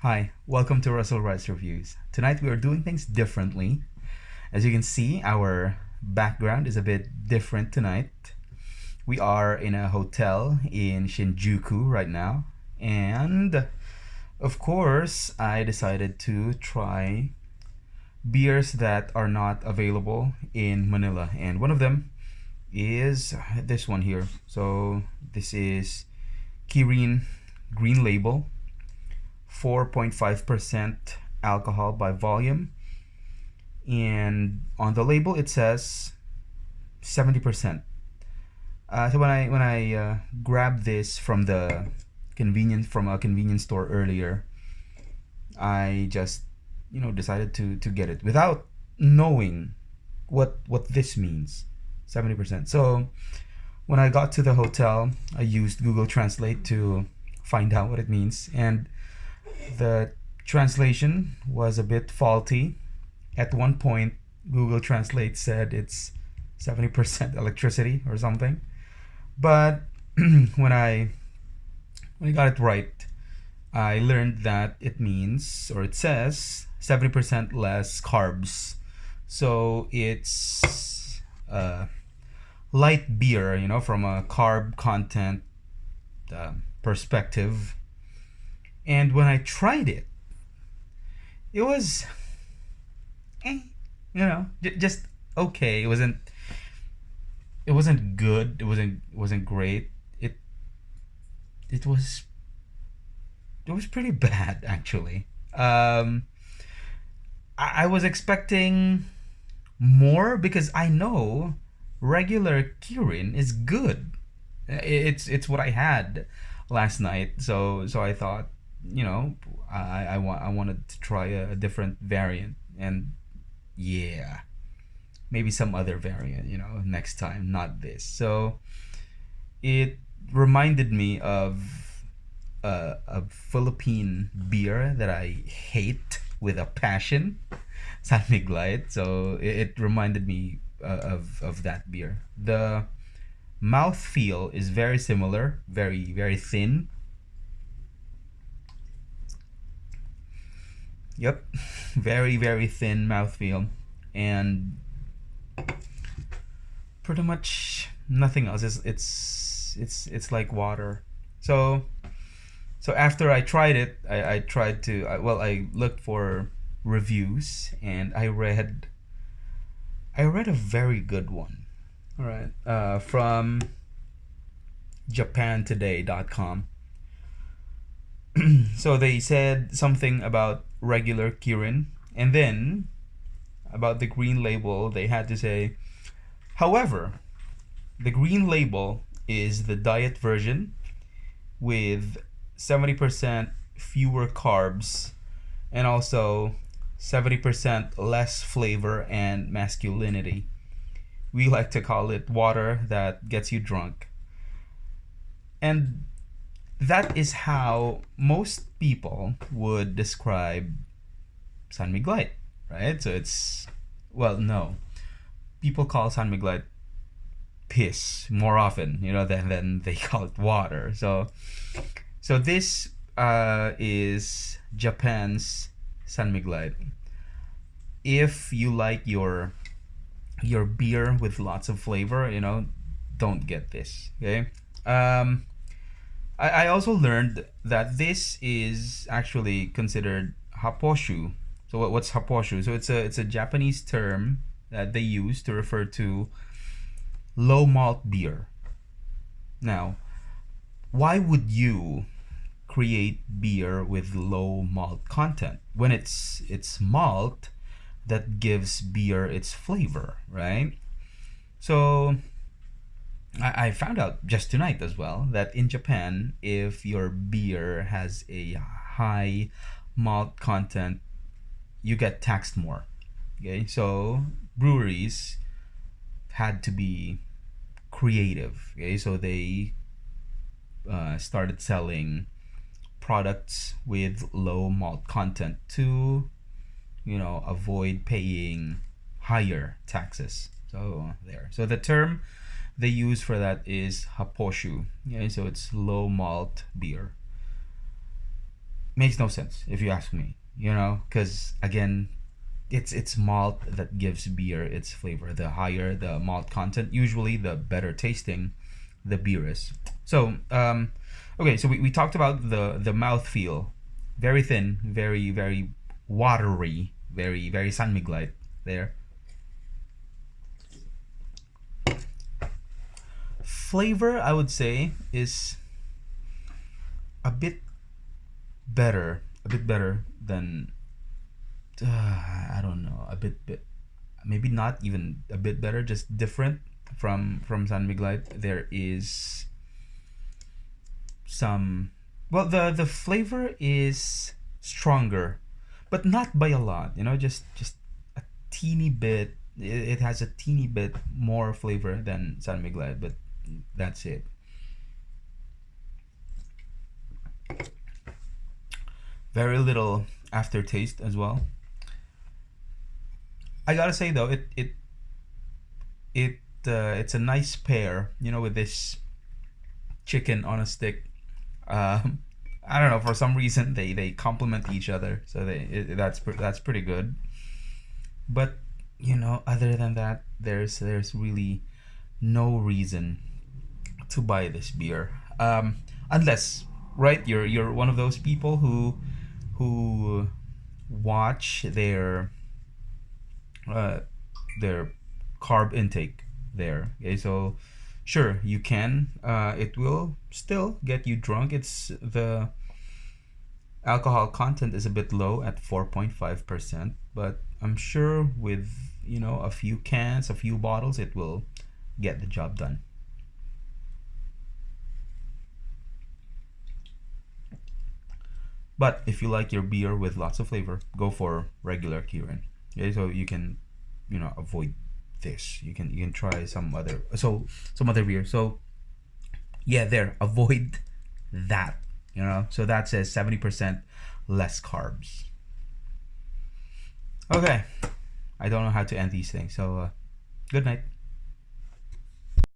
Hi, welcome to Russell Rice Reviews. Tonight we are doing things differently. As you can see, our background is a bit different tonight. We are in a hotel in Shinjuku right now, and of course, I decided to try beers that are not available in Manila, and one of them is this one here. So, this is Kirin Green Label, 4.5% alcohol by volume, and on the label it says 70%. So when I grabbed this from a convenience store earlier, I just decided to get it without knowing what this means. 70%. So when I got to the hotel, I used Google Translate to find out what it means, and the translation was a bit faulty. At one point, Google Translate said it's 70% electricity or something. But when I when I got it right, I learned that it means, or it says, 70% less carbs. So it's light beer, from a carb content perspective. And when I tried it, it was, eh, just okay. It wasn't good. It wasn't great. It was it was pretty bad actually. I was expecting more because I know regular Kirin is good. It's what I had last night. So I thought, I wanted to try a different variant, and yeah, maybe some other variant, next time, not this. So it reminded me of a Philippine beer that I hate with a passion, San Miglite. So it reminded me of that beer. The mouth feel is very similar, very very thin. Yep, very very thin mouth feel, and pretty much nothing else. It's like water. So after I tried it, I tried to I looked for reviews, and I read a very good one. All right, from japantoday.com. So they said something about regular Kirin, and then about the green label they had to say, however, the green label is the diet version with 70% fewer carbs, and also 70% less flavor and masculinity. We like to call it water that gets you drunk. And that is how most people would describe San Miglite, right? So it's, well, no. People call San Miglite piss more often, than they call it water. So this is Japan's San Miglite. If you like your beer with lots of flavor, don't get this. Okay. I also learned that this is actually considered haposhu. So what's haposhu? So it's a Japanese term that they use to refer to low malt beer. Now, why would you create beer with low malt content when it's malt that gives beer its flavor, right? So I found out just tonight as well that in Japan, if your beer has a high malt content, you get taxed more. Okay, so breweries had to be creative. Okay, so they started selling products with low malt content to avoid paying higher taxes. So there. So the term they use for that is haposhu. Okay, so it's low malt beer. makes no sense if you ask me. You know, because again, it's malt that gives beer its flavor. The higher the malt content, usually the better tasting the beer is. So, okay, so we talked about the mouth feel, very thin, very watery, very San Miglite there. Flavor, I would say, is a bit a bit better than I don't know, bit maybe not even a bit better, just different from San Miglite. There is some, well, the flavor is stronger, but not by a lot. You know, just a teeny bit. It has a teeny bit more flavor than San Miglite, but that's it. Very little aftertaste as well. I gotta say though, it it's a nice pair, you know, with this chicken on a stick. Um, I don't know, for some reason they complement each other, so that's pretty good. But you know, other than that, there's really no reason to buy this beer, unless, right, you're one of those people who watch uh, their carb intake there. Okay, so sure you can. It will still get you drunk. It's the alcohol content is a bit low at 4.5%, but I'm sure with, you know, a few cans, a few bottles, it will get the job done. But if you like your beer with lots of flavor, go for regular Kirin. Okay, so you can, you know, avoid this. You can try some other beer. So yeah, there, avoid that. You know, so that says 70% less carbs. Okay, I don't know how to end these things. So good night.